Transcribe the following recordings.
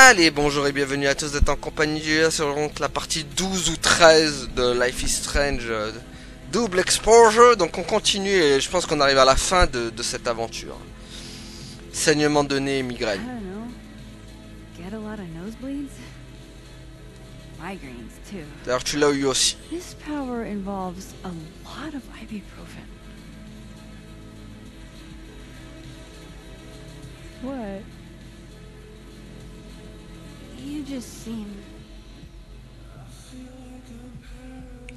Allez, bonjour et bienvenue à tous d'être en compagnie du sur donc la partie 12 ou 13 de Life is Strange Double Exposure. Donc on continue et je pense qu'on arrive à la fin de cette aventure. Saignement de nez et I migraine. don't know. Get a lot of nosebleeds? Migraines, too. D'ailleurs tu l'as eu aussi. This power involves a lot of ibuprofen. What? You just seem...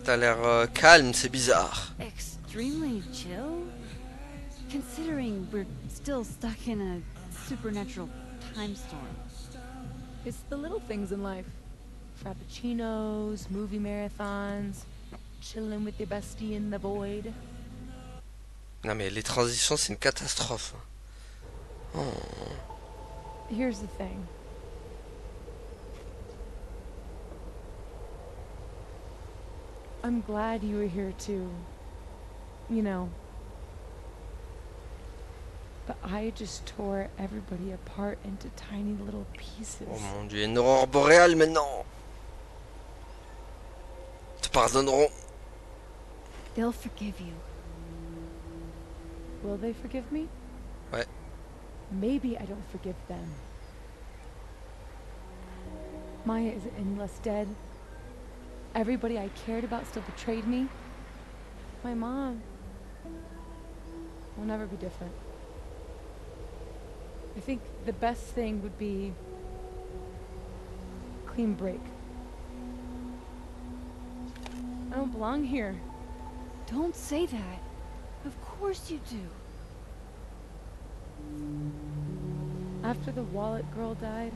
T'as l'air calme, c'est bizarre. extremely chill? Considering we're still stuck in a supernatural time storm. It's the little things in life. Frappuccinos, movie marathons, chilling with your bestie in the void. Non mais les transitions c'est une catastrophe. Oh. Here's the thing. I'm glad you were here too. You know. But I just tore everybody apart into tiny little pieces. Oh mon dieu, une aurore boréale maintenant. Te pardonneront. They'll forgive you. Will they forgive me? Ouais. Maybe I don't forgive them. Maya is any less dead. Everybody I cared about still betrayed me. My mom will never be different. I think the best thing would be clean break. I don't belong here. Don't say that. Of course you do. After the wallet girl died,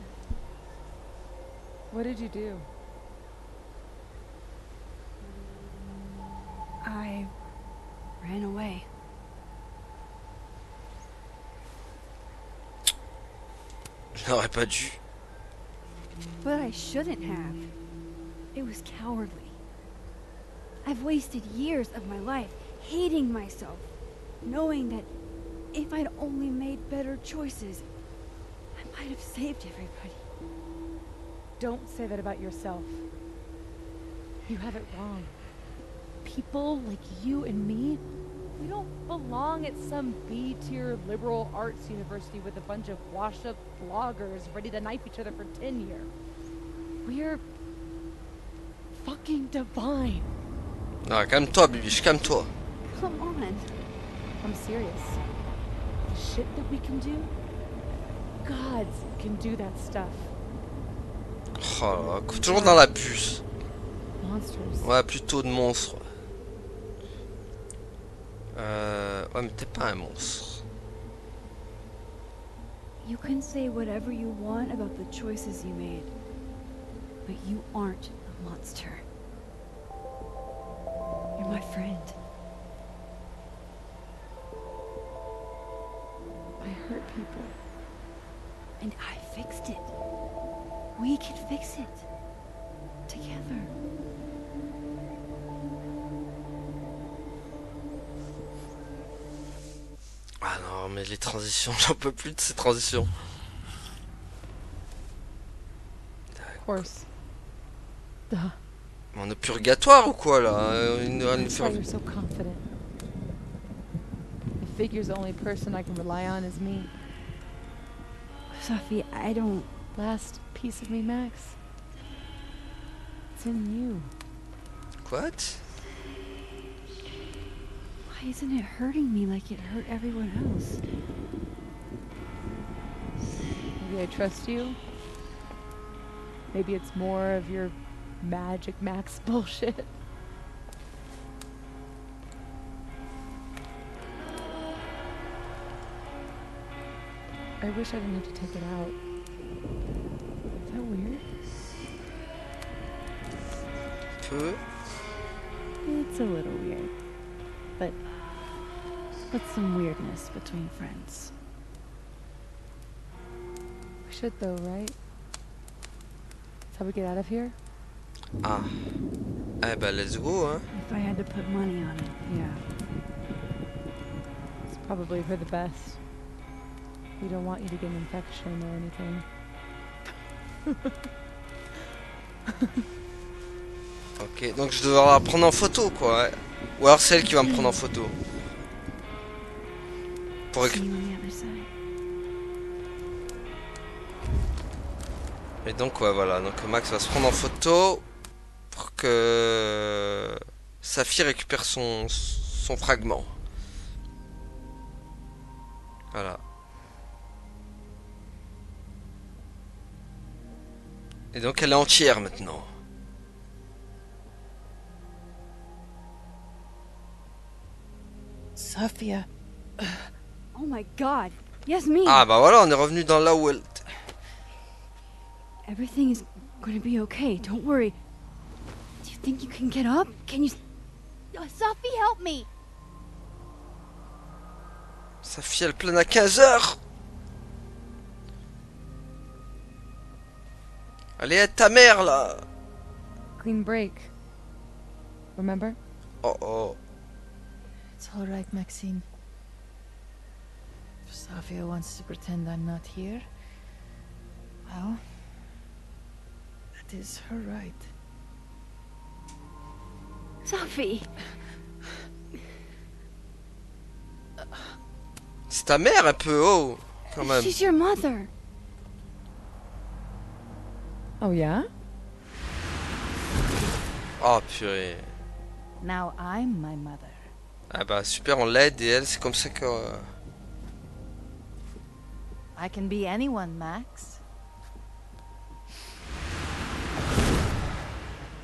what did you do? I ran away. Je n'aurais pas dû. But I shouldn't have. It was cowardly. I've wasted years of my life hating myself, knowing that if I'd only made better choices, I might have saved everybody. Don't say that about yourself. You have it wrong. People like you and me, we don't belong at some B-tier liberal arts university with a bunch of washed-up bloggers ready to knife each other for tenure. We're fucking divine. Non, calme-toi, Bibiche, calme-toi. Come on. I'm serious. The shit that we can do, gods can do that stuff. Oh, toujours dans la puce. Monsters. Ouais, plutôt de monstre. Ouais, mais t'es pas un monstre. You can say whatever you want about the choices you made, but you aren't a monster. You're my friend. I hurt people. And I fixed it. We can fix it. Together. Ah non, mais les transitions, j'en peux plus de ces transitions. Of course. Duh. On est purgatoire ou quoi là? That's why you're so confident. I figure the only person I can rely on is me. Sophie, I don't... Last piece of me, Max. It's in you. What? Why isn't it hurting me like it hurt everyone else? Maybe I trust you. Maybe it's more of your Magic Max bullshit. I wish I didn't have to take it out. Is that weird? Peu. It's a little weird. But... what's some weirdness between friends? We should though, right? That's how we get out of here? Ah. Eh ben, let's go, hein. If I had to put money on it, yeah. It's probably for the best. We don't want you to get an infection or anything. Ok, donc je dois la prendre en photo, quoi. Ouais. Ou alors c'est elle qui va me prendre en photo. Pour See you on the other side. Et donc, ouais, voilà. Donc Max va se prendre en photo pour que Saphir récupère son fragment. Voilà. Et donc elle est entière maintenant. Sophia. Oh my god. Yes, me. Ah bah voilà, on est revenu dans là où elle... Everything is gonna be okay. Don't worry. Do you think you can get up? Can you... Sophie, help me! Saphir, elle plane à 15 h. Allez, aide ta mère là. Clean break. Remember? Oh oh. It's all right, Maxine. If Sophia wants to pretend I'm not here, well, that is her right. Sophie! C'est ta mère un peu, oh. Quand même. She's your mother. Oh yeah? Oh purée. Now I'm my mother. Ah bah super, on l'aide et elle, c'est comme ça que... I can be anyone, Max.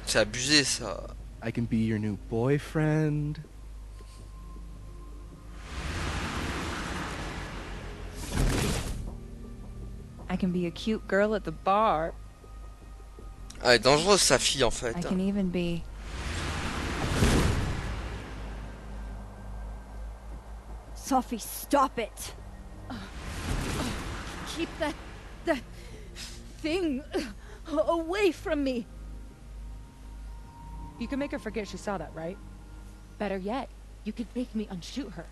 C'est abusé ça. I can be your new boyfriend. I can be a cute girl at the bar. Ah, elle est dangereuse sa fille en fait. I can even be... Sophie, stop it! Keep that thing away from me. You can make her forget she saw that, right? Better yet, you could make me unshoot her.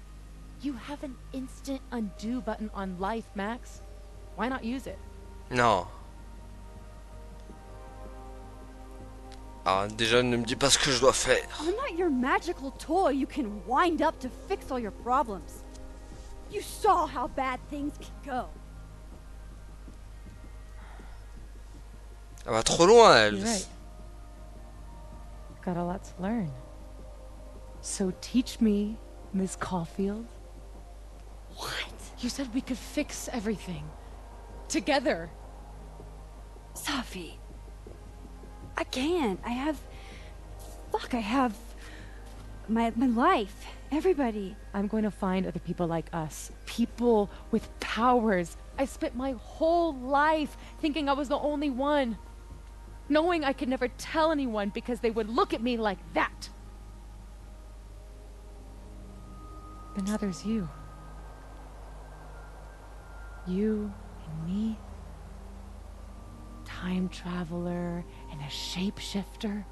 You have an instant undo button on life, Max. Why not use it? Non. Ah, déjà ne me dis pas ce que je dois faire. I'm not your magical toy you can wind up to fix all your problems. You saw how bad things can go. Elle va trop loin elle. You're right. Got a lot to learn. So teach me, Miss Caulfield. What? You said we could fix everything. Together. Sophie. I can't. I have my life. Everybody. I'm going to find other people like us. People with powers. I spent my whole life thinking I was the only one. Knowing I could never tell anyone because they would look at me like that. But now there's you. You and me. Time traveler and a shapeshifter.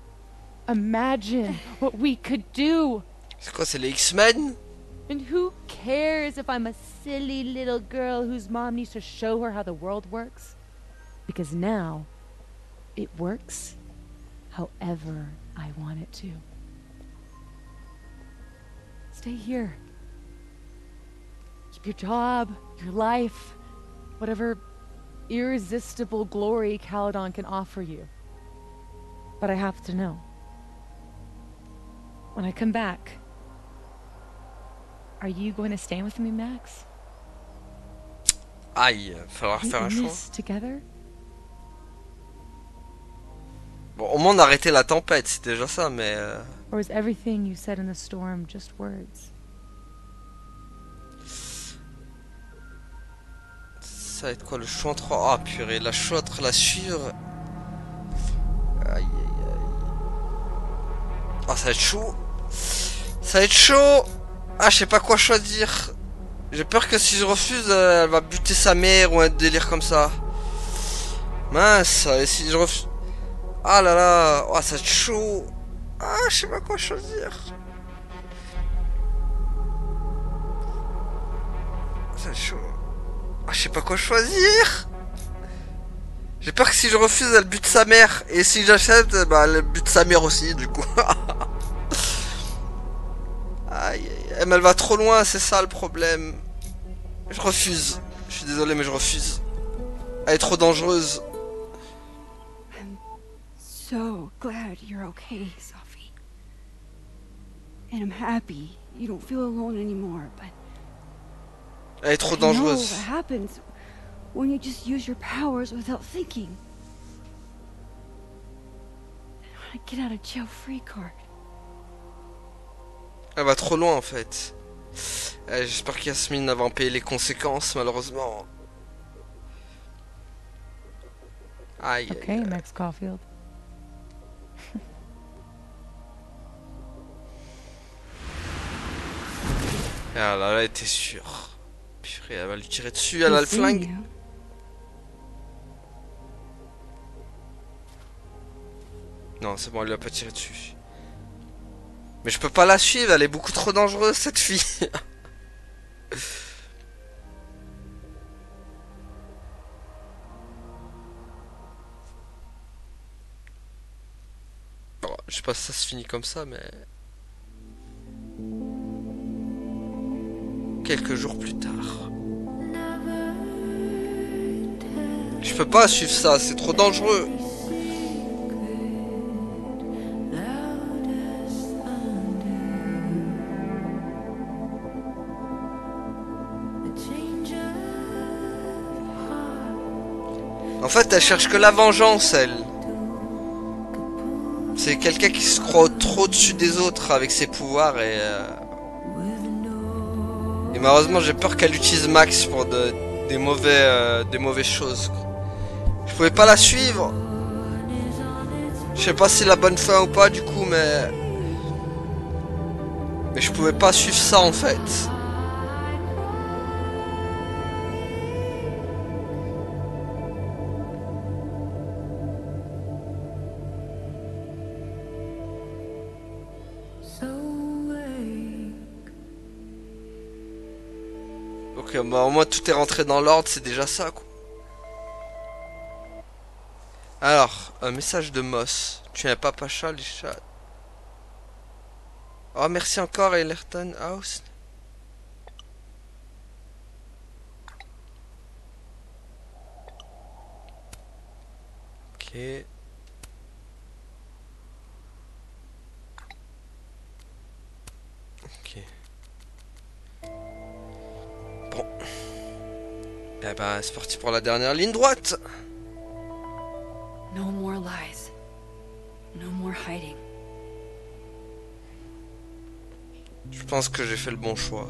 Imagine what we could do. C'est quoi, c'est les X-Men? And who cares if I'm a silly little girl whose mom needs to show her how the world works? Because now, it works however I want it to. Stay here. Keep your job, your life, whatever irresistible glory Caledon can offer you. But I have to know. When I come back, are you going to stay with me, Max? Aïe, va falloir faire un In choix. this together? Bon, au moins on a arrêté la tempête, c'est déjà ça, mais... Or is everything you said in the storm just words? Ça va être quoi le choix entre... Ah purée, la choix entre la suivre... Aïe aïe aïe... Ah ça va être chaud. Ça va être chaud. Ah je sais pas quoi choisir. J'ai peur que si je refuse, elle va buter sa mère ou un délire comme ça. Mince, et si je refuse... Ah là là, oh, ça va être chaud. Ah je sais pas quoi choisir. Ça va être chaud. Ah je sais pas quoi choisir. J'ai peur que si je refuse, elle bute sa mère. Et si j'achète, bah elle bute sa mère aussi, du coup. Aïe, aïe, aïe. Mais elle va trop loin, c'est ça le problème. Je refuse. Je suis désolé, mais je refuse. Elle est trop dangereuse. I'm so glad you're okay, Sophie. And I'm happy you don't feel alone anymore, but Elle est trop I know dangereuse. what happens when you just use your powers without thinking. I want to get out of jail free card. Elle va trop loin en fait. J'espère qu'Yasmine va en payer les conséquences, malheureusement. Aïe. Okay, aïe, aïe. Max Caulfield. Ah là, là, elle était sûre. Purée, elle va lui tirer dessus, elle a le Good seeing flingue. you. Non, c'est bon, elle lui a pas tiré dessus. Mais je peux pas la suivre, elle est beaucoup trop dangereuse cette fille. Bon, je sais pas si ça se finit comme ça, mais... Quelques jours plus tard. Je peux pas suivre ça, c'est trop dangereux. En fait, elle cherche que la vengeance, elle. C'est quelqu'un qui se croit trop au-dessus des autres avec ses pouvoirs et... Et malheureusement, j'ai peur qu'elle utilise Max pour des mauvaises choses. Je pouvais pas la suivre. Je sais pas si c'est la bonne fin ou pas du coup, mais... Mais je pouvais pas suivre ça en fait. Ok, bah au moins tout est rentré dans l'ordre, c'est déjà ça quoi. Alors, un message de Moss. Tu n'es pas Pacha, les chats. Oh, merci encore, Ellerton House. Ok. Ok. Bon. Eh ben, c'est parti pour la dernière ligne droite. No more lies. No more hiding. Je pense que j'ai fait le bon choix.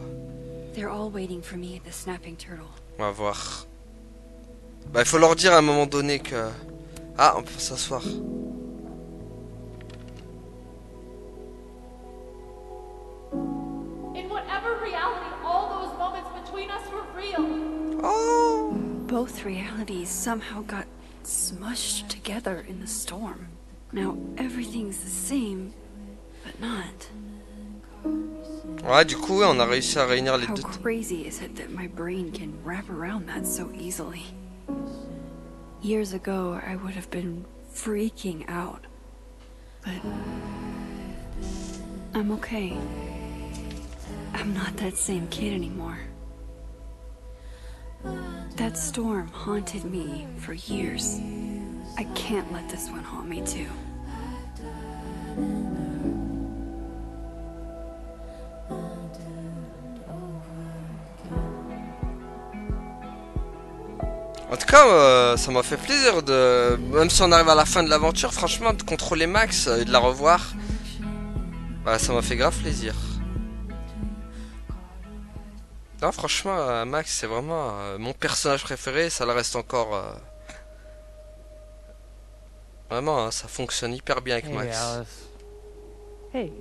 They're all waiting for me at the snapping turtle. On va voir. Bah, il faut leur dire à un moment donné que... Ah, on peut s'asseoir. In whatever reality all those moments between us were real. Oh! Both realities somehow got smushed together in the storm. Now everything's the same, but not. Ouais, du coup, ouais, on a réussi à réunir les How deux. crazy is it that my brain can wrap around that so easily? Years ago, I would have been freaking out. But I'm okay. I'm not that same kid anymore. That storm haunted me for years. I can't let this one haunt me too. En tout cas, ça m'a fait plaisir de... Même si on arrive à la fin de l'aventure, franchement, de contrôler Max et de la revoir, bah, ça m'a fait grave plaisir. Non, franchement, Max, c'est vraiment mon personnage préféré, ça le reste encore... Vraiment, hein, ça fonctionne hyper bien avec Hey, Max. Alice. Hey,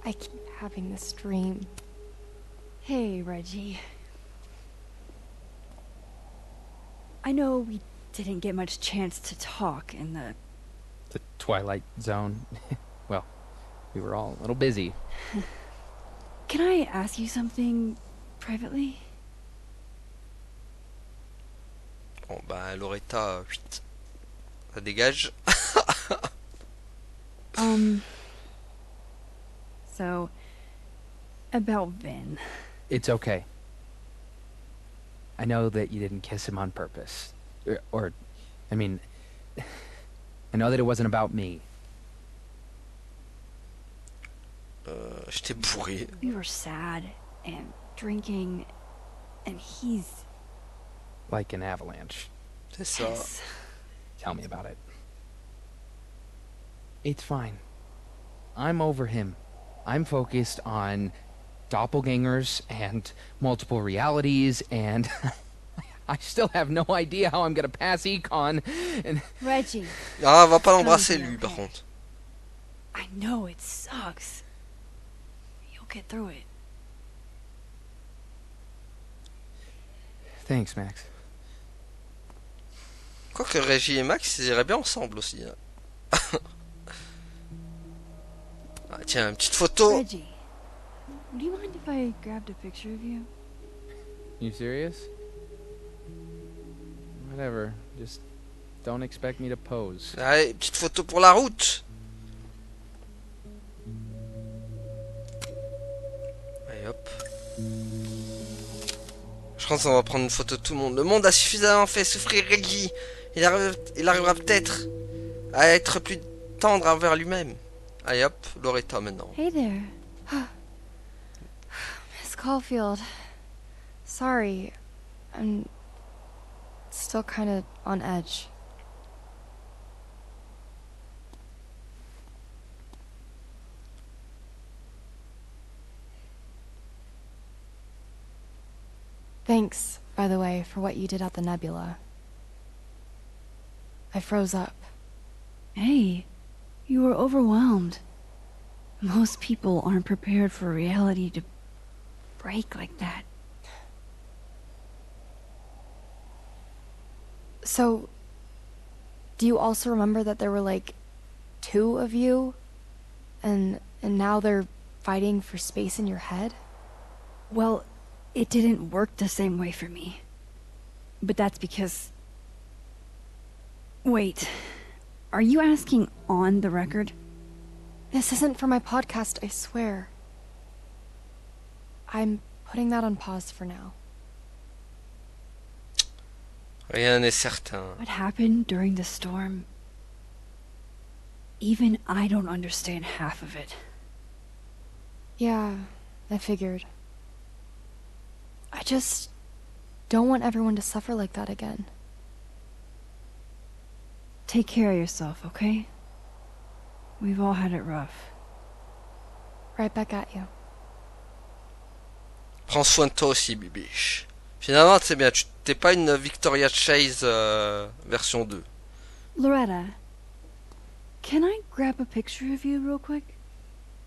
I keep having this dream. Hey, Reggie. I know we didn't get much chance to talk in the... The Twilight Zone. Well, we were all a little busy. Can I ask you something privately? Bon, bah, Loretta, 8. Ça dégage. So, about Vin. It's okay. I know that you didn't kiss him on purpose. I mean, I know that it wasn't about me. J'étais bourré. We were sad and drinking, and he's... Like an avalanche. C'est ça. Yes. Tell me about it. It's fine. I'm over him. I'm focused on doppelgangers and multiple realities, and I still have no idea how I'm gonna pass econ. And Reggie, Ah, va pas l'embrasser lui par contre. I know it sucks. You'll get through it. thanks, Max. Quoique Reggie et Max, ils iraient bien ensemble aussi. Hein. Ah, tiens, une petite photo. Reggie, do you mind if I grabbed a picture of you? You serious? Whatever. Just don't expect me to pose. Allez, petite photo pour la route. Allez hop. Je pense qu'on va prendre une photo de tout le monde. Le monde a suffisamment fait souffrir Reggie. Il arrivera peut-être à être plus tendre envers lui-même. Allez hop, Loretta maintenant. Hey there. Miss Caulfield. Sorry. I'm still kind of on edge. Thanks, by the way, for what you did at the Nebula. I froze up. Hey, you were overwhelmed. Most people aren't prepared for reality to break like that. So, do you also remember that there were like 2 of you? And now they're fighting for space in your head? Well, it didn't work the same way for me. But that's because... Wait, are you asking on the record? This isn't for my podcast, I swear. I'm putting that on pause for now. Rien n'est certain. What happened during the storm? Even I don't understand half of it. Yeah, I figured. I just don't want everyone to suffer like that again. Take care of yourself, okay? We've all had it rough. Right back at you. Prends soin de toi aussi, bibiche. Finalement, c'est bien, tu t'es pas une Victoria Chase version 2. Loretta, can I grab a picture of you real quick?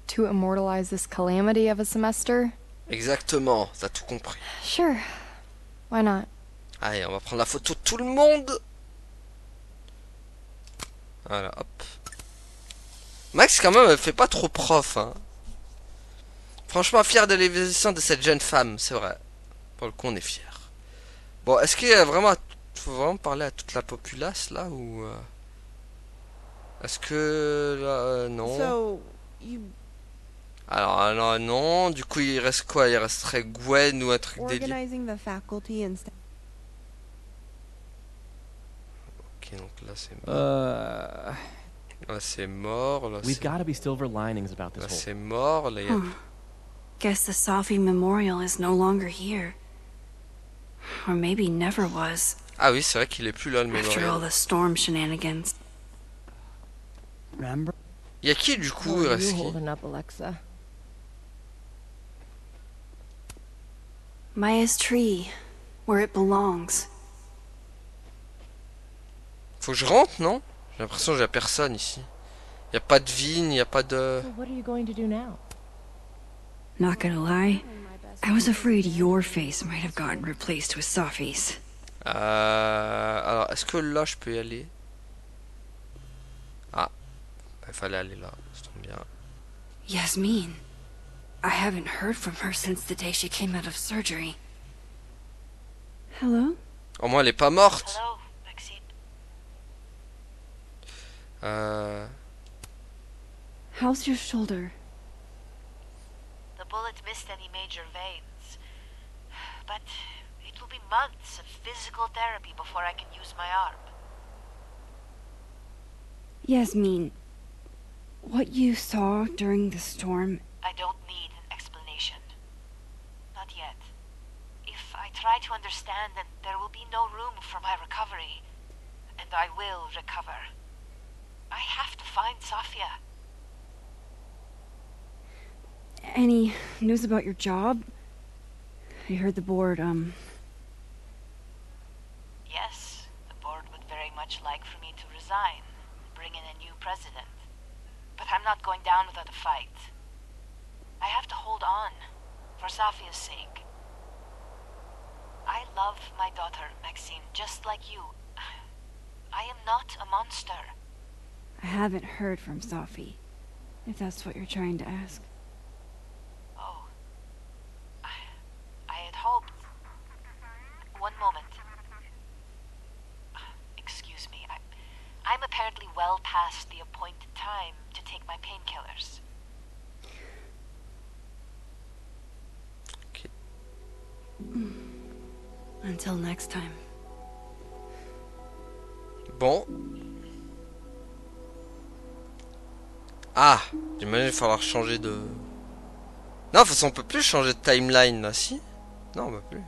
To immortalize this calamity of a semester? Exactement, t'as tout compris. Sure. Why not? Allez, on va prendre la photo de tout le monde. Voilà, hop. Max, quand même, elle fait pas trop prof, hein. Franchement, fier de l'évolution de cette jeune femme, c'est vrai. Pour le coup, on est fier. Bon, est-ce qu'il y a vraiment... faut vraiment parler à toute la populace, là, ou... Est-ce que... là, non. So, you Alors, non. Du coup, il reste quoi? Il resterait Gwen ou un truc dédié. organizing the faculty and staff. Ok, donc là, c'est mort. Là, c'est mort. Là, We've got to be silver linings about this là, whole. c'est mort. Là, il y a... Guess the Safi Memorial is no longer here. Or maybe never was, Ah oui, c'est vrai qu'il est plus là, le after all mémorial. the storm shenanigans. Remember? Il y a qui, du coup? Il reste qui? up, Alexa? Maya's tree, where it belongs. Faut que je rentre, non? J'ai l'impression que j'ai personne ici. Il n'y a pas de vigne, il n'y a pas de... So what are you going to do now? Not gonna lie, I was afraid your face might have gotten replaced with Safi's. Alors, est-ce que là, je peux y aller? Ah, il fallait aller là, ça tombe bien. Yasmin. I haven't heard from her since the day she came out of surgery. Hello? Au moins, elle est pas morte. How's your shoulder? The bullet missed any major veins. But it will be months of physical therapy before I can use my arm. Yasmin, what you saw during the storm... I don't need an explanation. Not yet. If I try to understand, then there will be no room for my recovery. And I will recover. I have to find Sofia. Any news about your job? I heard the board, Yes, the board would very much like for me to resign, bring in a new president. But I'm not going down without a fight. I have to hold on, for Sofia's sake. I love my daughter, Maxine, just like you. I am not a monster. I haven't heard from Sophie, if that's what you're trying to ask. Oh. I had hoped... One moment. Excuse me, I'm apparently well past the appointed time to take my painkillers. Ok. Until next time. Bon. Ah, j'imagine qu'il va falloir changer de... Non, de toute façon, on peut plus changer de timeline, là, si? Non, on peut plus.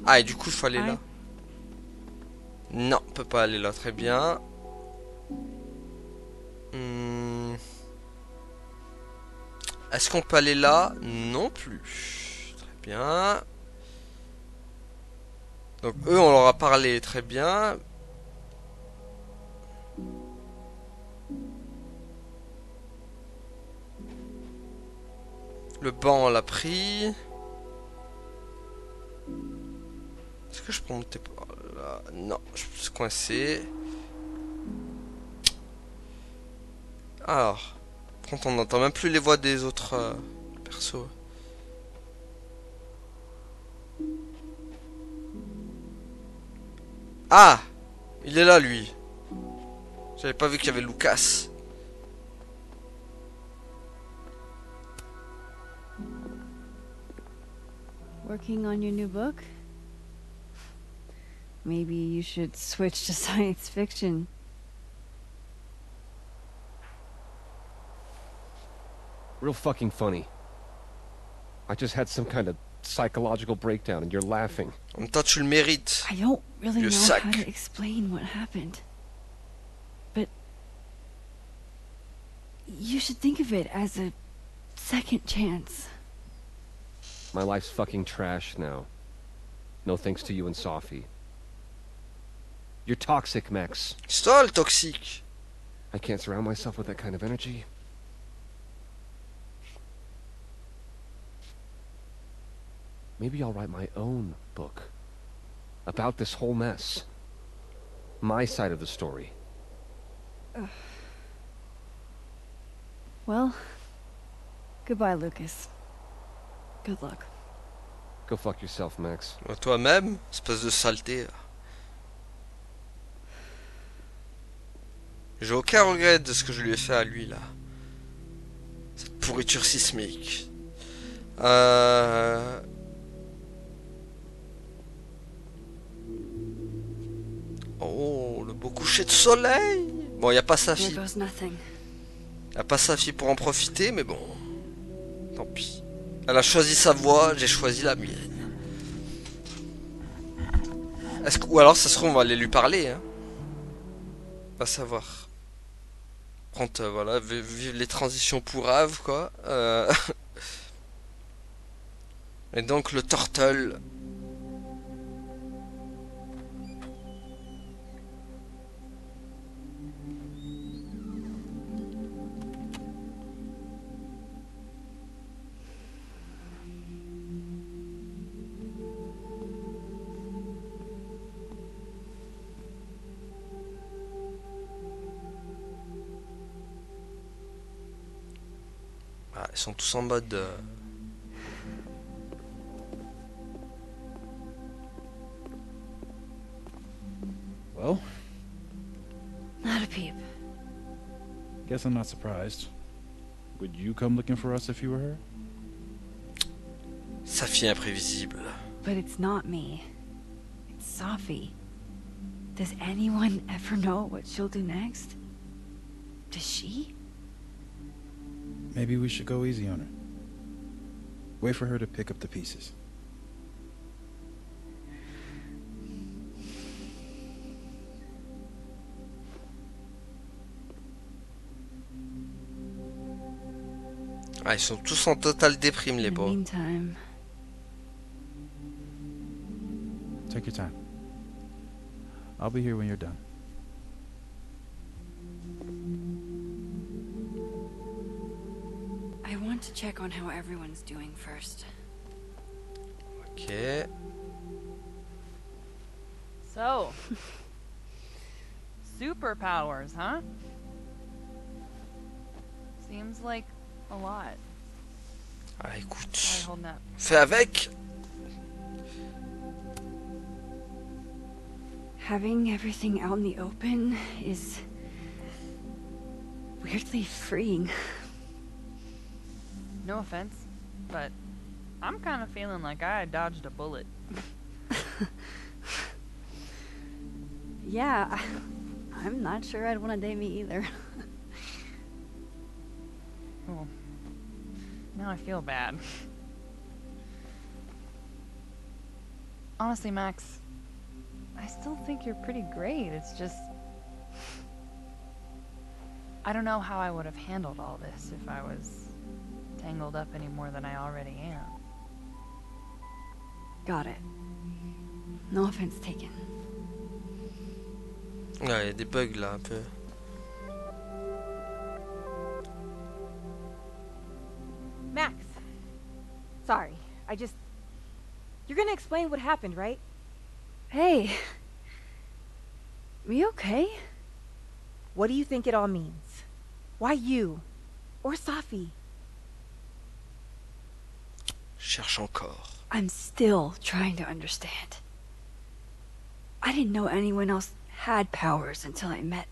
Ah, et du coup, il faut aller là. Non, on peut pas aller là, très bien. Est-ce qu'on peut aller là? Non plus. Très bien. Donc eux, on leur a parlé, très bien. Le banc, on l'a pris. Est-ce que je peux monter par là? Non, je suis coincé. Alors, quand on n'entend même plus les voix des autres persos. Ah, il est là, lui. J'avais pas vu qu'il y avait Lucas. Working on your new book? Maybe you should switch to science fiction. Real fucking funny. I just had some kind of psychological breakdown and you're laughing. En même temps, tu le mérites. I don't really Le know sac. how to explain what happened. But you should think of it as a second chance. My life's fucking trash now. No thanks to you and Sophie. You're toxic, Max. C'est toi le toxique. I can't surround myself with that kind of energy. Maybe I'll write my own book. About this whole mess. My side of the story. Well, goodbye, Lucas. Good luck. Go fuck yourself, Max. Toi-même, espèce de saleté. J'ai aucun regret de ce que je lui ai fait à lui, là. Cette pourriture sismique. Oh, le beau coucher de soleil. Bon, il n'y a pas sa There fille. goes nothing. Il n'y a pas sa fille pour en profiter, mais bon. Tant pis. Elle a choisi sa voie, j'ai choisi la mienne. Ou alors, ça se trouve, on va aller lui parler, hein. Pas savoir. Quand, voilà, vivre les transitions pourraves, quoi. Et donc, le turtle. Ah, ils sont tous en mode... Peep. Guess I'm not surprised. Would you come looking for us if you were her? Sa fille imprévisible. But it's not me. It's Safi. Does anyone ever know what she'll do next? Does she? Maybe we should go easy on her. Wait for her to pick up the pieces. Ah, ils sont tous en totale déprime, les In the pauvres. meantime, Take your time. I'll be here when you're done. I want to check on how everyone's doing first. Ok. So, superpowers, huh? Seems like a lot. Ah, Alright, écoute. holding up. Fais avec. Having everything out in the open is weirdly freeing. No offense, but I'm kind of feeling like I dodged a bullet. Yeah, I'm not sure I'd want to date me either. Oh, now I feel bad. Honestly, Max, I still think you're pretty great. It's just, I don't know how I would have handled all this if I was tangled up any more than I already am. Got it. No offense taken. Ouais, il y a des bugs là un peu. Max. Sorry, You're gonna explain what happened, right? Hey. We okay? What do you think it all means? Why you? Or Safi? Cherche encore. I'm still trying to understand. I didn't know anyone else had powers until I met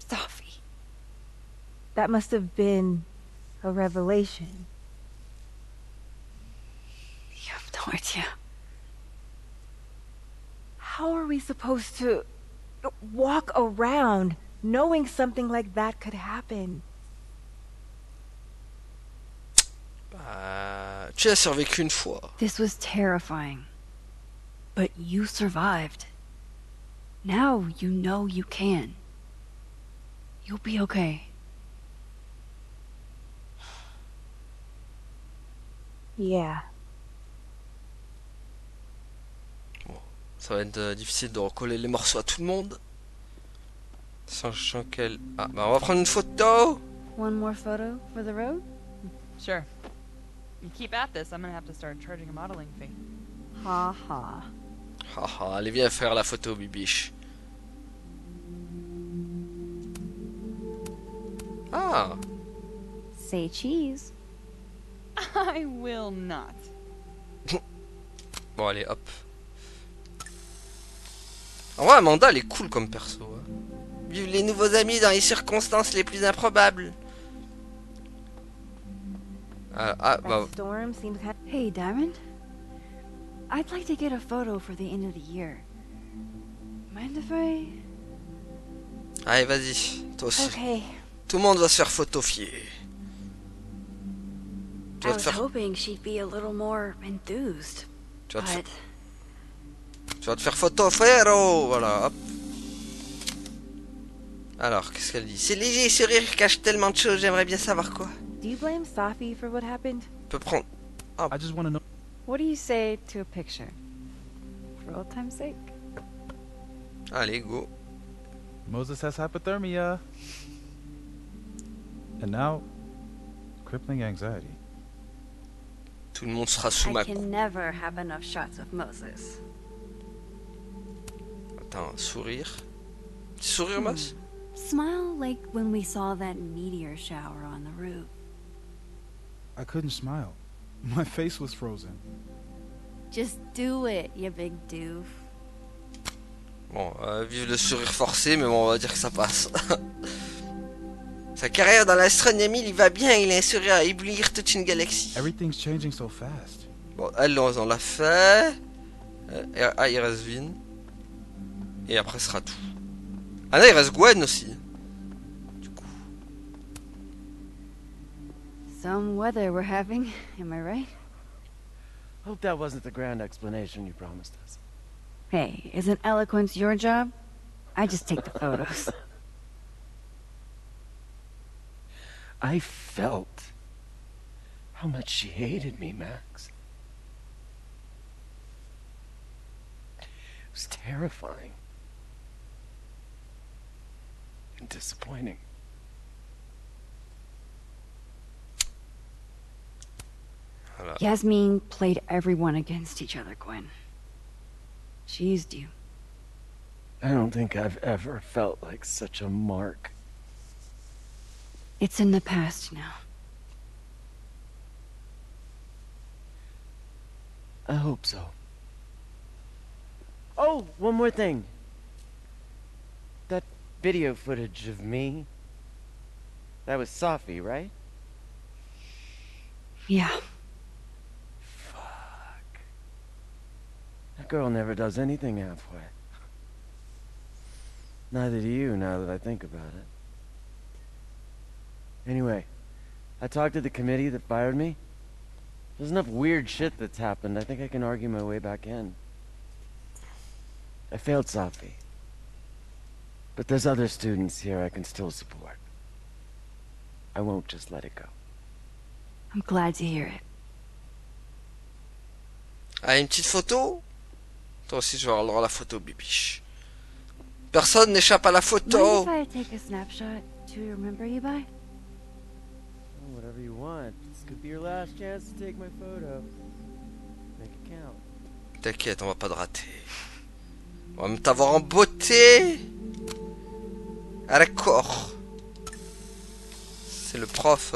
Safi. That must have been a revelation. You have no idea. How are we supposed to walk around knowing something like that could happen? Bah, tu as survécu une fois. This was terrifying. But you survived. Now you know you can. You'll be okay. Yeah. Ça va être difficile de recoller les morceaux à tout le monde. Sachant qu'elle... Ah, bah on va prendre une photo. One more photo for the road? Sure. You keep at this, I'm gonna have to start charging a modeling fee. Ha ha. Haha, allez viens faire la photo, bibiche. Ah, Say cheese. I will not. bon allez, hop. En vrai, Amanda, elle est cool comme perso. Hein. Vive les nouveaux amis dans les circonstances les plus improbables. Bah... That storm seemed kind Hey, Diamond. I'd like to get a photo for the end of the year. Mind if I... Allez, vas-y, toi aussi. Okay. Tout le monde va se faire photofier. Tu I vas te was faire... hoping she'd be a little more enthused. Tu vas te faire... But Tu vas te faire photo, frérot. Voilà, hop. Alors, qu'est-ce qu'elle dit? Ces légers sourires cachent tellement de choses, j'aimerais bien savoir quoi. Do you blame Safi for what happened? On peut prendre... I just want to know. what do you say to a picture? For old time's sake? Allez, go. Moses has hypothermia. And now, crippling anxiety. Tout le monde sera sous I ma... can never have enough shots of Moses. Attends, sourire. Petit sourire, Moss? Smile like when we saw that meteor shower on the roof. I couldn't smile. My face was frozen. Just do it, you big doof. Bon, vive le sourire forcé, mais bon, on va dire que ça passe. Sa carrière dans l'astronomie, il va bien, il a un sourire à éblouir toute une galaxie. Everything's changing so fast. Bon, elle, on l'a fait. Ah, il reste Vin. Et après, ce sera tout. Ah non, il reste Gwen aussi. Some weather we're having, am I right? Hope that wasn't the grand explanation you promised us. Hey, isn't eloquence your job? I just take the photos. I felt how much she hated me, Max. It was terrifying. And disappointing. Voilà. Yasmin played everyone against each other, Gwen. She used you. I don't think I've ever felt like such a mark. It's in the past now. I hope so. Oh, one more thing. That video footage of me, that was Safi, right? Yeah. Fuck. That girl never does anything halfway. Neither do you, now that I think about it. Anyway, I talked to the committee that fired me. There's enough weird shit that's happened. I think I can argue my way back in. I failed Safi. But there's other students here I can still support. I won't just let it go. I'm glad to hear it. Ah, une petite photo? Toi aussi, je vais avoir la photo, bibiche. Personne n'échappe à la photo. Mind if I take a snapshot to remember you by? Oh, whatever you want. This could be your last chance to take my photo. Make it count. T'inquiète, on va pas te rater. On va même t'avoir en beauté. À l'accord. C'est le prof.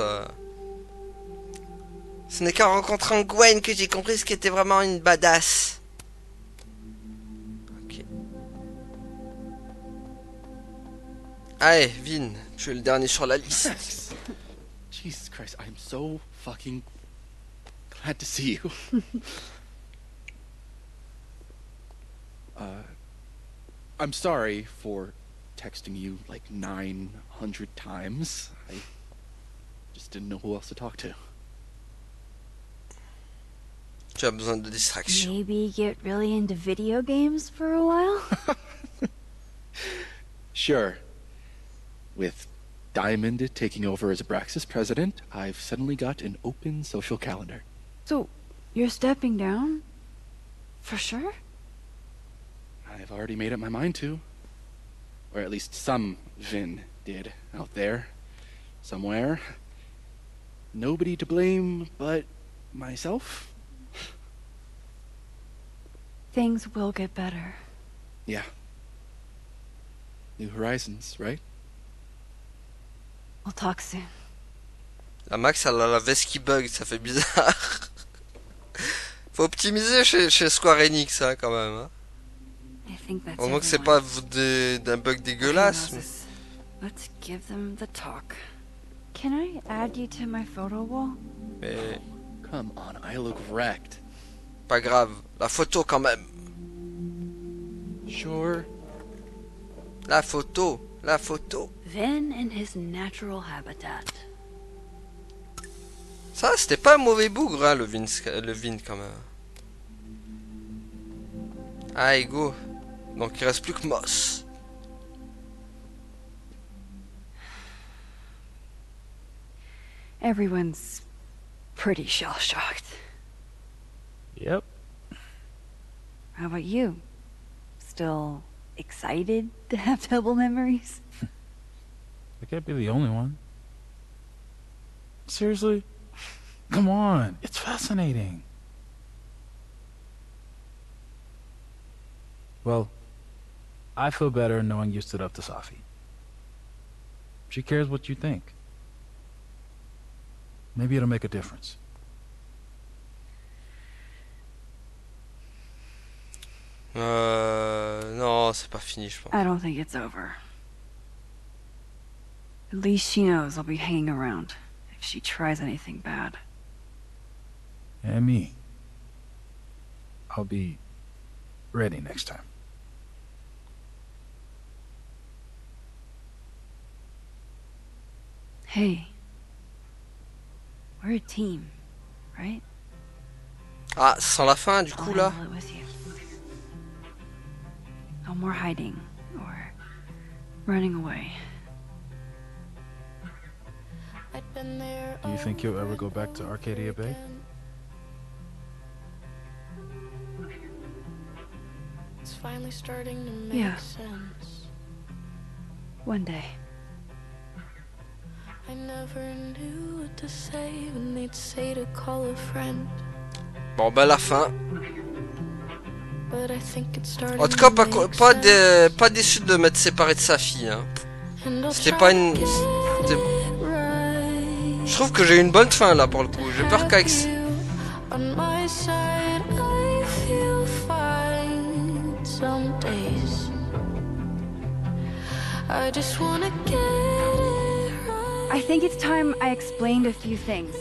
Ce n'est qu'en rencontrant Gwen que j'ai compris ce qu'était vraiment une badass. Ok. Allez, Vin, tu es le dernier sur la liste. Jesus Christ, I'm so fucking glad to see you. I'm sorry for texting you like 900 times. I just didn't know who else to talk to. Tu as besoin de distraction. Maybe get really into video games for a while? Sure. With Diamond taking over as Abraxas president, I've suddenly got an open social calendar. So, you're stepping down? For sure? I've already made up my mind to. Or at least some Vin did out there. Somewhere. Nobody to blame but myself. Things will get better. Yeah. New horizons, right? We'll talk soon. La Max, elle a la veste qui bug, ça fait bizarre. Faut optimiser chez Square Enix, hein, quand même. Hein. Au moins que c'est pas d'un bug dégueulasse. Mais... Let's give them the talk. Can I add you to my photo wall? Mais... Come on, I look wrecked. Pas grave, la photo quand même. Sure. La photo, la photo. Vin in his natural habitat. Ça, c'était pas un mauvais bougre, hein, le Vin quand même. Allez, go. Donc il reste plus que Moss. Everyone's pretty shell-shocked. Yep. How about you? Still excited to have double memories? I can't be the only one. Seriously? Come on, it's fascinating. Well, I feel better knowing you stood up to Safi. She cares what you think. Maybe it'll make a difference. Non, c'est pas fini, je pense. I don't think it's over. At least she knows I'll be hanging around if she tries anything bad. And me. I'll be ready next time. Hey. We're a team, right? Ah, sans la fin, du coup, là. No more hiding or running away. Do you think you'll ever go back to Arcadia Bay? It's finally starting to make Yeah. sense. One day. I never knew what to say when they'd say to call a friend. Bon, bah, la fin. But I think it's starting En tout cas, to make pas déçu de m'être séparé de sa fille. Hein. C'était pas une... Je trouve que j'ai eu une bonne fin, là, pour le coup. J'ai peur qu'avec... On my side, I feel fine some days. I just wanna get it right. I think it's time I explained a few things.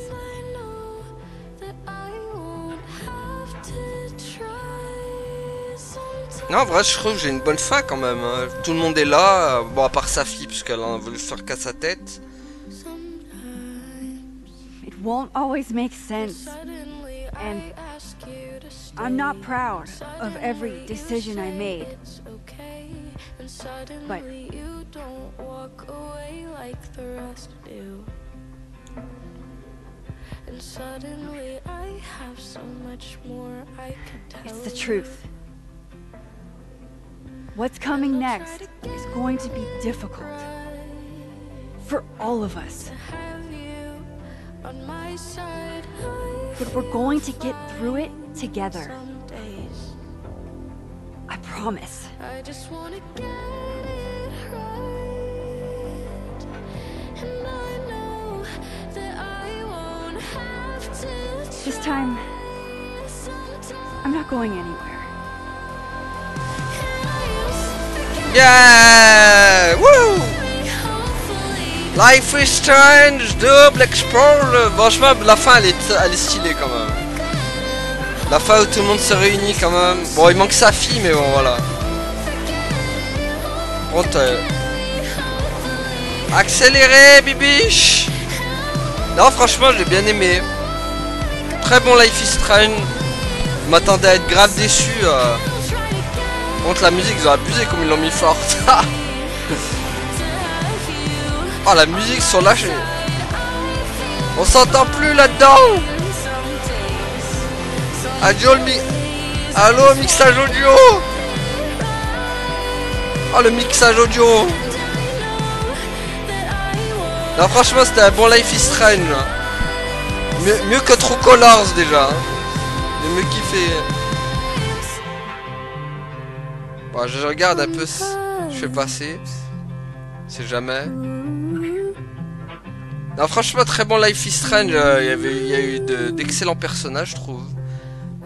Non, en vrai, je trouve que j'ai une bonne fin quand même. Hein. Tout le monde est là, bon, à part sa fille, puisqu'elle en a voulu faire qu'à sa tête. It won't always make sense. And I'm not proud of every decision I made. But You don't walk away like the rest do. And suddenly I have so much more I could tell. it's the truth. What's coming next is going to be difficult. For all of us. On my side, But we're going to get through it together. I promise. I just wanna get it right. And I know that I won't have to. This time, I'm not going anywhere. Yeah! Woo! Life is Strange, Double Exposure. Franchement, la fin, elle est stylée quand même. La fin où tout le monde se réunit quand même. Bon, il manque sa fille, mais bon, voilà. Bon, accéléré, bibiche. Non, franchement, j'ai bien aimé. Très bon Life is Strange. Je m'attendais à être grave déçu. Contre la musique, ils ont abusé comme ils l'ont mis forte. Oh, la musique sont lâchés. On s'entend plus là-dedans. Allô, mixage audio. Oh, le mixage audio. Non, franchement, c'était un bon Life is Strange. Mieux que True Colors déjà. J'ai mieux kiffé. Bon, je regarde un peu. Je fais passer. C'est jamais. Non, franchement, très bon Life is Strange. Il y a eu d'excellents personnages, je trouve.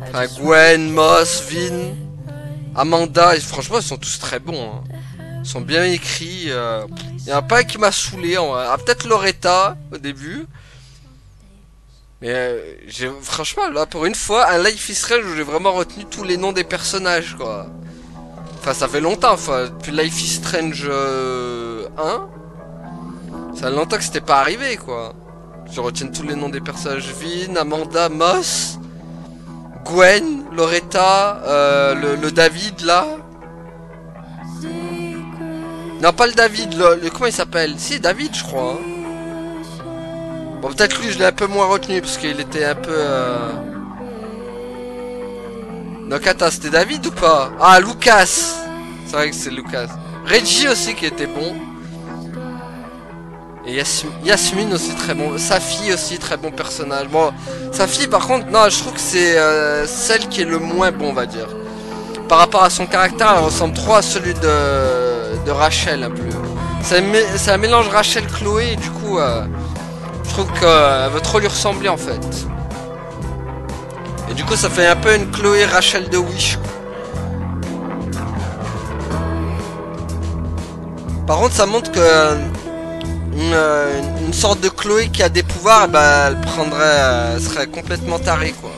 Enfin, Gwen, Moss, Vin, Amanda. Et franchement, ils sont tous très bons. Hein. Ils sont bien écrits. Il y en a pas un qui m'a saoulé. Peut-être Loretta au début. Mais franchement, là, pour une fois, un Life is Strange où j'ai vraiment retenu tous les noms des personnages, quoi. Enfin, ça fait longtemps. Enfin, depuis Life is Strange 1. Ça fait longtemps que c'était pas arrivé, quoi. Je retiens tous les noms des personnages. Vin, Amanda, Moss, Gwen, Loretta, le David, là. Non, pas le David, comment il s'appelle? Si, David, je crois. Hein. Bon, peut-être lui, je l'ai un peu moins retenu, parce qu'il était un peu... Donc, attends, c'était David ou pas? Ah, Lucas. C'est vrai que c'est Lucas. Reggie aussi, qui était bon. Et Yasmine aussi très bon. Sa fille aussi très bon personnage. Bon, sa fille par contre, non, je trouve que c'est celle qui est le moins bon, on va dire. Par rapport à son caractère, elle ressemble trop à celui de Rachel un peu. C'est un mélange Rachel-Chloé et du coup, je trouve qu'elle veut trop lui ressembler en fait. Et du coup, ça fait un peu une Chloé Rachel de Wish. Par contre, ça montre que une sorte de Chloé qui a des pouvoirs, bah, elle prendrait, elle serait complètement tarée, quoi.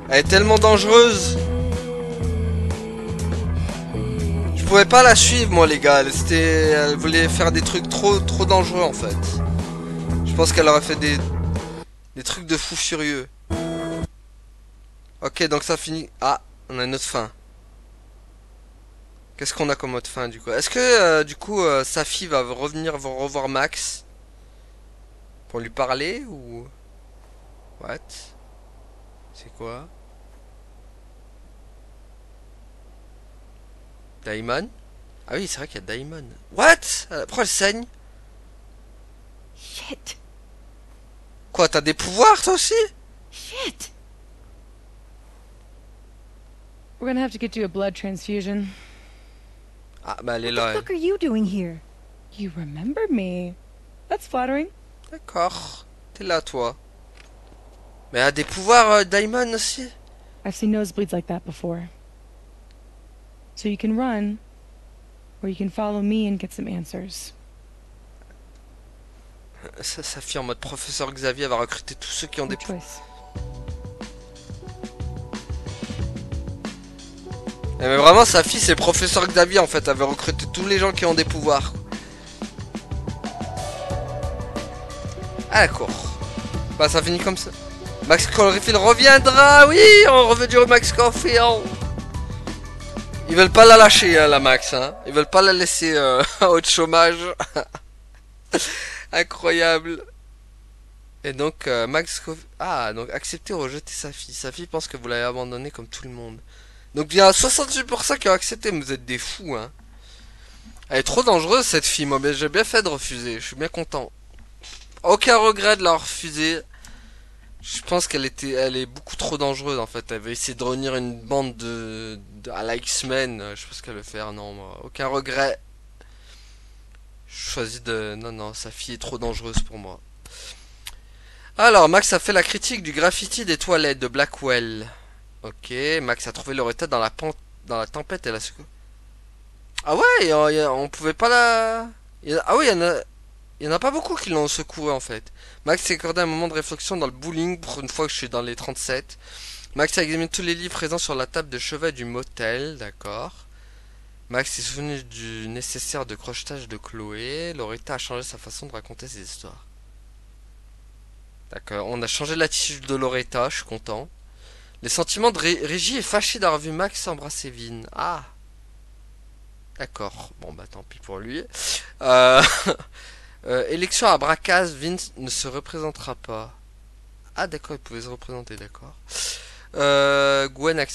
Elle est tellement dangereuse. Je pouvais pas la suivre, moi, les gars. Elle voulait faire des trucs trop dangereux, en fait. Je pense qu'elle aurait fait des trucs de fou furieux. Ok, donc ça finit. Ah, on a une autre fin. Qu'est-ce qu'on a comme autre fin, du coup? Est-ce que, du coup, sa fille va revenir revoir Max pour lui parler, ou... What? C'est quoi? Daimon? Ah oui, c'est vrai qu'il y a Daimon. What? Pourquoi elle saigne? Shit. Quoi, t'as des pouvoirs, toi aussi? Shit. We're gonna have to get you a blood transfusion. Ah, bah elle est What là, the elle. fuck are you doing here? You remember me. That's flattering. D'accord. T'es là, toi. Mais elle a des pouvoirs, Daimon, aussi? I've seen nosebleeds like that before. So you can run, or you can follow me and get some answers. Sa fille en mode professeur Xavier va recruter tous ceux qui ont des pouvoirs. Mais vraiment, sa fille, c'est professeur Xavier, en fait. Elle veut recruter tous les gens qui ont des pouvoirs. Ah, d'accord. Bah, ça finit comme ça. Max Caulfield reviendra. Oui, on revient du Max Caulfield. Ils veulent pas la lâcher, hein, la Max. Hein. Ils veulent pas la laisser au chômage. Incroyable. Et donc, Max Caulfield... Ah, donc, accepter ou rejeter sa fille. Sa fille pense que vous l'avez abandonnée comme tout le monde. Donc il y a 68% qui ont accepté, mais vous êtes des fous, hein. Elle est trop dangereuse, cette fille, moi, mais j'ai bien fait de refuser, je suis bien content. Aucun regret de la refuser. Je pense elle est beaucoup trop dangereuse, en fait. Elle veut essayer de réunir une bande à la X-Men, je sais pas ce qu'elle veut faire, non, moi. Aucun regret. Je choisis de... Non, sa fille est trop dangereuse pour moi. Alors, Max a fait la critique du graffiti des toilettes de Blackwell. Ok, Max a trouvé Loretta dans la tempête et la secours. Ah ouais, on pouvait pas la... Ah oui, il y en a pas beaucoup qui l'ont secouru en fait. Max s'est accordé un moment de réflexion dans le bowling pour une fois que je suis dans les 37. Max a examiné tous les livres présents sur la table de chevet du motel, d'accord. Max s'est souvenu du nécessaire de crochetage de Chloé. Loretta a changé sa façon de raconter ses histoires. D'accord, on a changé l'attitude de Loretta, je suis content. Les sentiments de Régie est fâché d'avoir vu Max embrasser Vin. Ah. D'accord. Bon, bah tant pis pour lui. Élection à Bracaz, Vin ne se représentera pas. Ah d'accord, il pouvait se représenter, d'accord. Gwen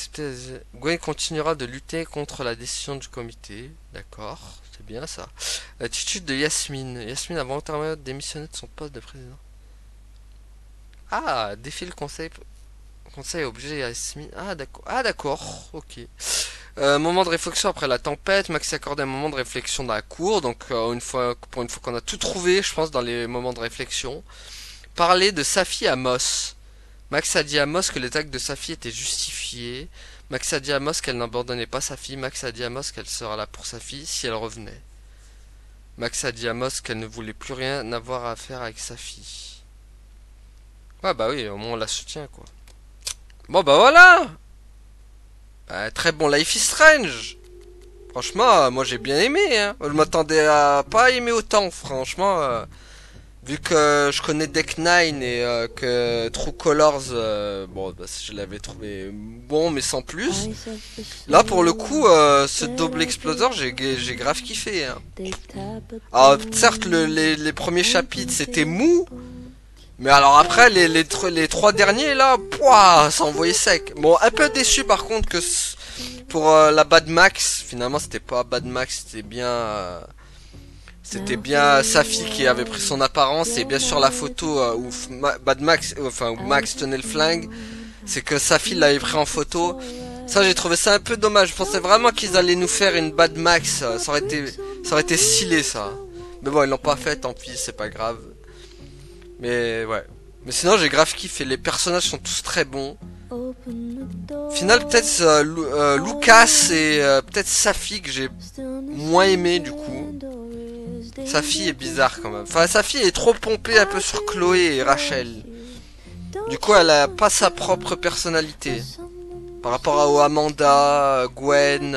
continuera de lutter contre la décision du comité. D'accord, c'est bien ça. L'attitude de Yasmine. Yasmine a volontairement démissionné de son poste de président. Ah, défie le conseil obligé Yasmine. Ah d'accord, ok. Moment de réflexion après la tempête. Max s'est accordé un moment de réflexion dans la cour. Donc pour une fois qu'on a tout trouvé, je pense, dans les moments de réflexion. Parler de Safi à Moss. Max a dit à Moss que les actes de Safi étaient justifiés. Max a dit à Moss qu'elle n'abandonnait pas sa fille. Max a dit à Moss qu'elle sera là pour sa fille si elle revenait. Max a dit à Moss qu'elle ne voulait plus rien avoir à faire avec sa fille. Ouais bah oui, au moins on la soutient quoi. Bon bah voilà. Très bon Life is Strange. Franchement, moi j'ai bien aimé, hein. Je m'attendais à pas aimer autant, franchement. Vu que je connais Deck 9 et que True Colors, bon, bah, je l'avais trouvé bon, mais sans plus. Là, pour le coup, ce Double Exploder, j'ai grave kiffé, hein. Alors, certes, les premiers chapitres, c'était mou. Mais alors après, les trois derniers, là, pouah, ça envoyait sec. Bon, un peu déçu, par contre, que pour la Bad Max, finalement, c'était pas Bad Max, c'était bien... C'était bien Safi qui avait pris son apparence, et bien sûr la photo où Bad Max, où Max tenait le flingue, c'est que Safi l'avait pris en photo. Ça, j'ai trouvé ça un peu dommage. Je pensais vraiment qu'ils allaient nous faire une Bad Max. Ça aurait été stylé, ça. Mais bon, ils l'ont pas fait, tant pis, c'est pas grave. Mais ouais. Mais sinon, j'ai grave kiffé. Les personnages sont tous très bons. Final, peut-être Lucas et peut-être Safi que j'ai moins aimé du coup. Sa fille est bizarre quand même. Enfin, sa fille est trop pompée un peu sur Chloé et Rachel. Du coup, elle a pas sa propre personnalité. Par rapport à Amanda, Gwen,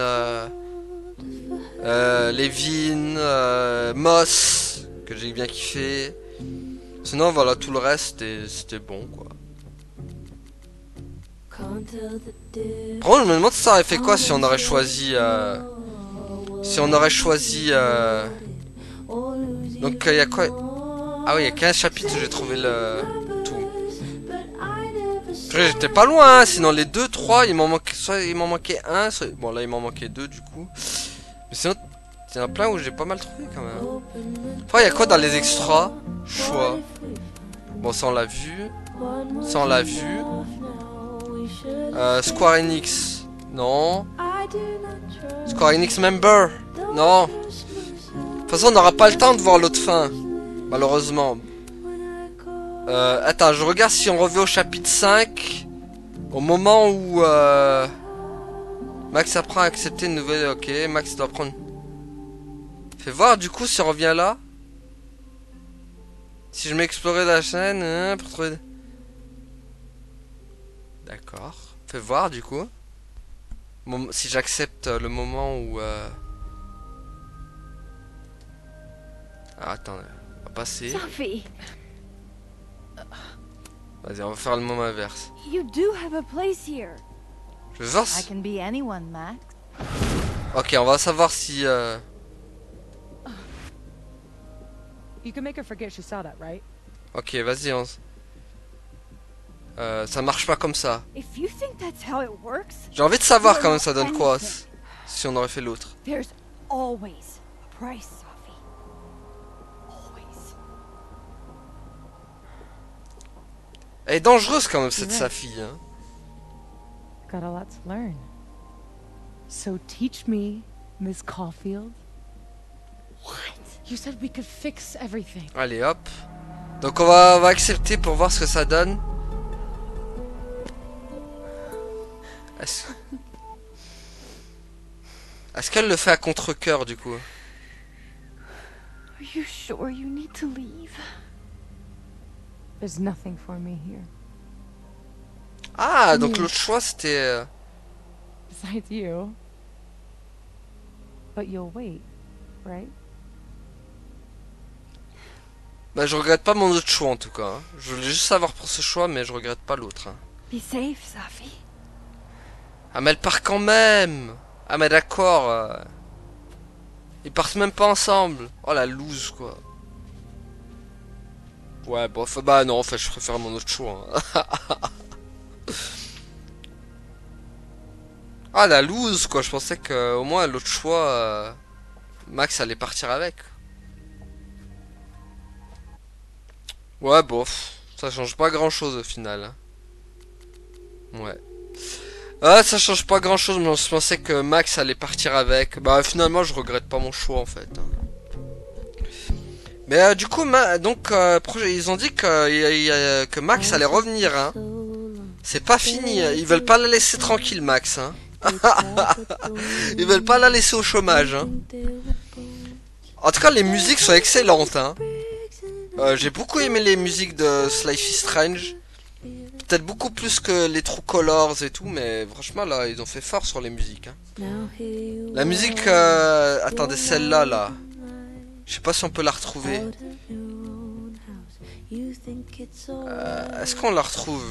Levin, Moss, que j'ai bien kiffé. Sinon, voilà, tout le reste, c'était bon, quoi. Par contre, je me demande si ça aurait fait quoi si on aurait choisi... Si on aurait choisi... Donc, il y a quoi? Ah oui, il y a 15 chapitres où j'ai trouvé le... tout. J'étais pas loin, hein, sinon les 2, 3, il m'en manquait... Soit il m'en manquait un, soit... Bon, là, il m'en manquait 2, du coup. Mais sinon, il y en a plein où j'ai pas mal trouvé, quand même. Enfin, il y a quoi dans les extras? Choix. Bon, ça, on l'a vu. Ça, on l'a vu. Square Enix. Non. Square Enix Member. Non. De toute façon, on n'aura pas le temps de voir l'autre fin. Malheureusement. Attends, je regarde si on revient au chapitre 5. Au moment où Max apprend à accepter une nouvelle... Ok, Max doit prendre... Fais voir du coup si on revient là. Si je m'explorais la chaîne pour trouver... D'accord. Fais voir du coup. Si j'accepte le moment où... Ah, attends, on va passer. Sophie, Vas-y, on va faire le moment inverse. you do have a place here. Je vais voir I si... can be anyone, Max. Ok, on va savoir si... You can make her forget she saw that, right? Ok, vas-y, on... ça marche pas comme ça. If you think that's how it works, J'ai envie de savoir quand même ça donne quoi si on aurait fait l'autre. there's always a price, Sophie. Always. Elle est dangereuse quand même cette sa fille. Hein. Got a lot to learn. So teach me, Miss Caulfield. What? You said we could fix everything. Allez hop. Donc on va accepter pour voir ce que ça donne. Est-ce qu'elle le fait à contre-cœur du coup? Are you sure you need to leave? There's nothing for me here. Ah, donc l'autre choix c'était... Besides you. But you'll wait, right? Bah je regrette pas mon autre choix en tout cas. Hein. Je voulais juste savoir pour ce choix mais je regrette pas l'autre. Hein. Be safe, Sophie. Ah mais elle part quand même. Ah mais d'accord. Ils partent même pas ensemble. Oh la loose quoi. Ouais bon bah non en fait je préfère mon autre choix. Hein. Ah la loose quoi. Je pensais que au moins l'autre choix Max allait partir avec. Ouais bof. Ça change pas grand chose au final. Hein. Ouais. Ah, ça change pas grand chose, mais je pensais que Max allait partir avec. Bah, finalement, je regrette pas mon choix en fait. Mais du coup, donc, ils ont dit que Max allait revenir. Hein. C'est pas fini. Ils veulent pas la laisser tranquille, Max. Hein. Ils veulent pas la laisser au chômage. Hein. En tout cas, les musiques sont excellentes. Hein. J'ai beaucoup aimé les musiques de Life is Strange. Peut-être beaucoup plus que les True Colors et tout, mais franchement là ils ont fait fort sur les musiques. Hein. La musique, attendez celle-là là, je sais pas si on peut la retrouver. Est-ce qu'on la retrouve?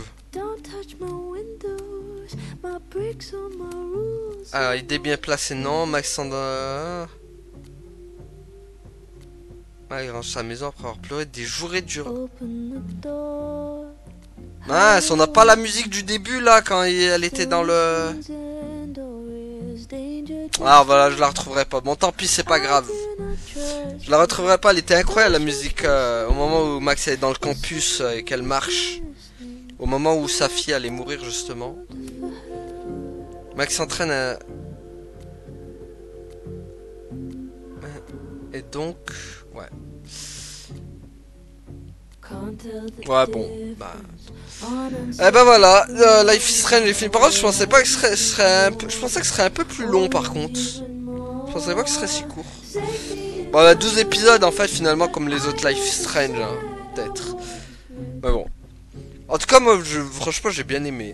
Ah, idée bien placée non, Maxandra. Ah, il range sa maison après avoir pleuré des jours et dur. Mince, on n'a pas la musique du début là quand elle était dans le... Ah voilà, je la retrouverai pas. Bon tant pis, c'est pas grave. Je la retrouverai pas, elle était incroyable la musique au moment où Max est dans le campus et qu'elle marche. Au moment où sa fille allait mourir justement. Max s'entraîne à... Et donc... Ouais. Ouais bon, bah... Eh ben voilà, Life is Strange est fini. Par contre je pensais pas que ce serait un peu... Je pensais que ce serait un peu plus long par contre. Je penserais pas que ce serait si court. Bon, bah, 12 épisodes en fait, finalement, comme les autres Life is Strange, hein, peut-être. Mais bon. En tout cas, moi, franchement, j'ai bien aimé.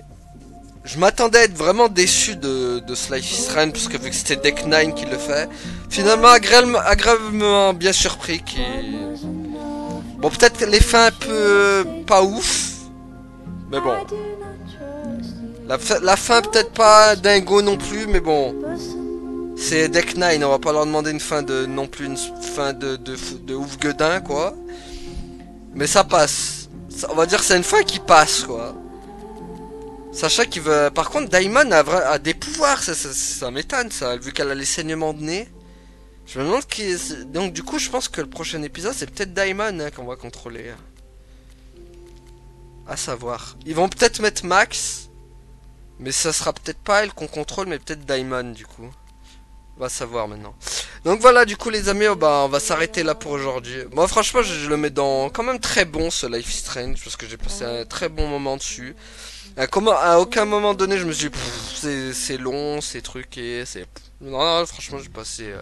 Je m'attendais à être vraiment déçu de ce Life is Strange, parce que vu que c'était Deck 9 qui le fait, finalement, agréablement bien surpris. Bon, peut-être les fins un peu pas ouf, mais bon. La fin peut-être pas dingo non plus, mais bon. C'est Deck 9, on va pas leur demander une fin de non plus une fin de ouf gueudin quoi. Mais ça passe. On va dire que c'est une fin qui passe quoi. Sachant qu'il veut. Par contre, Daimon a des pouvoirs, ça m'étonne ça, vu qu'elle a les saignements de nez. Je me demande qui. Donc du coup, je pense que le prochain épisode c'est peut-être Daimon hein, qu'on va contrôler. À savoir. Ils vont peut-être mettre Max. Mais ça sera peut-être pas elle qu'on contrôle, mais peut-être Daimon du coup. On va savoir maintenant. Donc voilà, du coup les amis, bah, on va s'arrêter là pour aujourd'hui. Moi franchement, je le mets dans quand même très bon ce Life is Strange, parce que j'ai passé un très bon moment dessus. À aucun moment donné, je me suis dit, c'est long, c'est truqué, c'est... Non, franchement, j'ai passé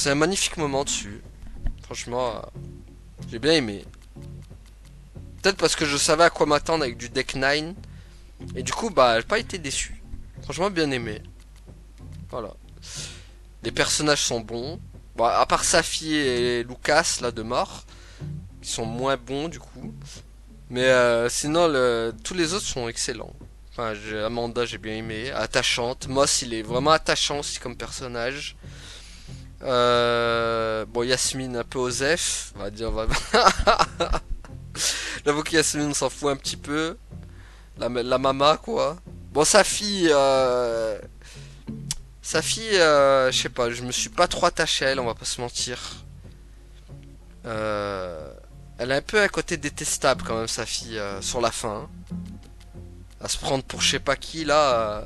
un magnifique moment dessus. Franchement, j'ai bien aimé. Peut-être parce que je savais à quoi m'attendre avec du Deck 9. Et du coup, bah, j'ai pas été déçu. Franchement, bien aimé. Voilà. Les personnages sont bons. Bon, à part Safi et Lucas, là, de mort. Qui sont moins bons, du coup. Mais sinon, tous les autres sont excellents. Enfin, Amanda, j'ai bien aimé. Attachante. Moss, il est vraiment attachant aussi comme personnage. Bon, Yasmine, un peu Osef. On va dire, j'avoue que Yasmine, on s'en fout un petit peu. La mama, quoi. Bon, Safi, je sais pas, je me suis pas trop attaché à elle, on va pas se mentir. Elle est un peu à côté détestable quand même, Safi, sur la fin. À se prendre pour je sais pas qui, là.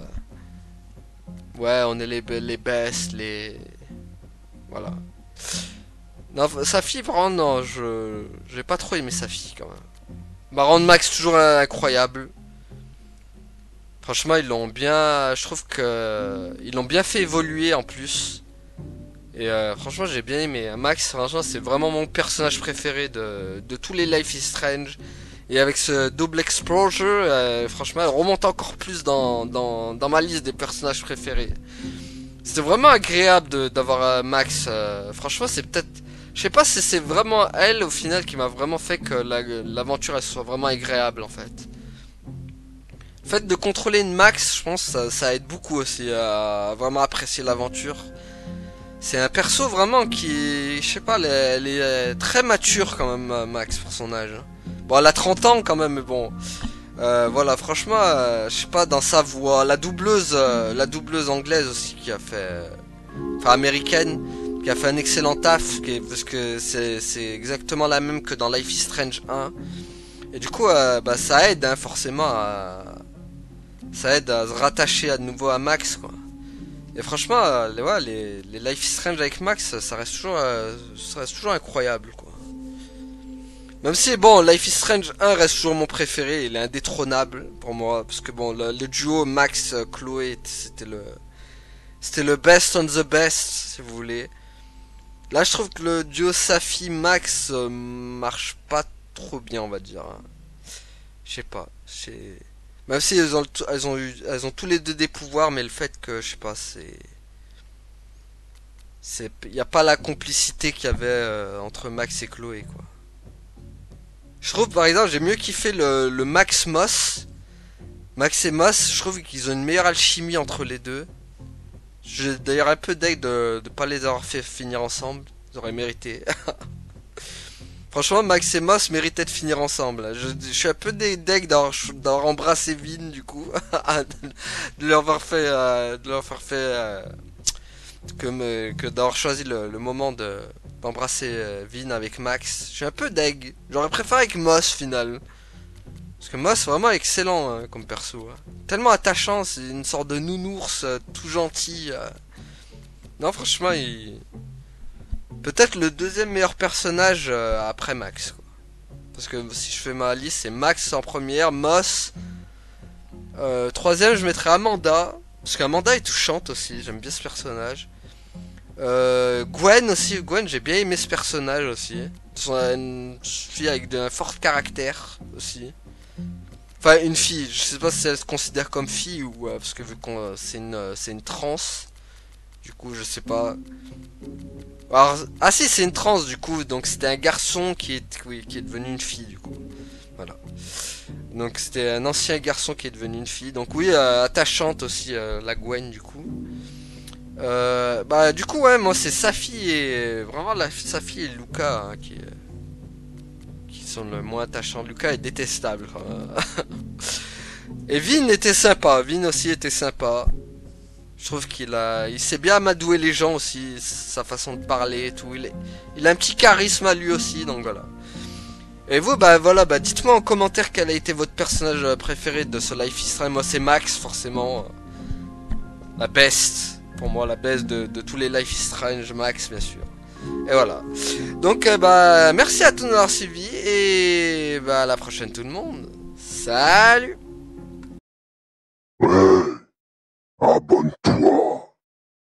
Ouais, on est les bestes, les... Voilà. Non, Safi, vraiment, non, j'ai pas trop aimé Safi, quand même. Baron Max, toujours incroyable. Franchement, ils l'ont bien... Je trouve que... Ils l'ont bien fait évoluer, en plus. Et franchement, j'ai bien aimé. Max, franchement, c'est vraiment mon personnage préféré de tous les Life is Strange. Et avec ce double exposure, franchement, elle remonte encore plus dans ma liste des personnages préférés. C'était vraiment agréable d'avoir Max. Franchement, c'est peut-être... Je sais pas si c'est vraiment elle, au final, qui m'a vraiment fait que l'aventure, elle soit vraiment agréable, en fait. Le fait de contrôler une Max, je pense, ça aide beaucoup aussi à vraiment apprécier l'aventure. C'est un perso vraiment qui, je sais pas, elle est très mature quand même, Max, pour son âge. Bon, elle a 30 ans quand même, mais bon. Voilà, franchement, je sais pas, dans sa voix, la doubleuse anglaise aussi qui a fait, enfin américaine, qui a fait un excellent taf, parce que c'est exactement la même que dans Life is Strange 1. Et du coup, bah ça aide, hein, forcément, ça aide à se rattacher à nouveau à Max, quoi. Et franchement, ouais, les Life is Strange avec Max, ça reste toujours incroyable, quoi. Même si, bon, Life is Strange 1 reste toujours mon préféré, il est indétrônable pour moi, parce que bon, le duo Max-Chloé, c'était le best on the best, si vous voulez. Là, je trouve que le duo Safi-Max marche pas trop bien, on va dire. Je sais pas, même si elles ont tous les deux des pouvoirs, mais le fait que, je sais pas, y a pas la complicité qu'il y avait entre Max et Chloé, quoi. Je trouve, par exemple, j'ai mieux kiffé le Max Moss. Max et Moss, je trouve qu'ils ont une meilleure alchimie entre les deux. J'ai d'ailleurs un peu deg de pas les avoir fait finir ensemble. Ils auraient mérité. Franchement, Max et Moss méritaient de finir ensemble. Je suis un peu deg d'avoir embrassé Vin, du coup. de leur avoir fait... que d'avoir choisi le moment d'embrasser Vin avec Max. Je suis un peu deg. J'aurais préféré avec Moss, final. Parce que Moss, vraiment excellent hein, comme perso. Hein. Tellement attachant, c'est une sorte de nounours tout gentil. Non, franchement, peut-être le deuxième meilleur personnage après Max. Quoi. Parce que si je fais ma liste, c'est Max en première, Moss. Troisième, je mettrais Amanda. Parce qu'Amanda est touchante aussi, j'aime bien ce personnage. Gwen aussi, Gwen j'ai bien aimé ce personnage aussi. C'est une fille avec un fort caractère aussi. Enfin une fille, je sais pas si elle se considère comme fille ou parce que vu qu'on c'est une trans. Du coup je sais pas. Alors, ah si c'est une trans du coup, donc c'était un garçon qui est devenu une fille du coup. Voilà. Donc c'était un ancien garçon qui est devenu une fille. Donc oui, attachante aussi la Gwen du coup. Bah du coup ouais, moi c'est Safi et vraiment Safi et Luca hein, qui sont le moins attachants. Luca est détestable. Et Vin était sympa, Vin aussi était sympa. Je trouve il sait bien amadouer les gens aussi, sa façon de parler et tout. Il a un petit charisme à lui aussi, donc voilà. Et vous, bah voilà, bah dites-moi en commentaire quel a été votre personnage préféré de ce Life is Strange. Moi c'est Max, forcément. La best. Pour moi, la best de tous les Life is Strange, Max bien sûr. Et voilà. Donc bah merci à tous d'avoir suivi. Et bah à la prochaine tout le monde. Salut.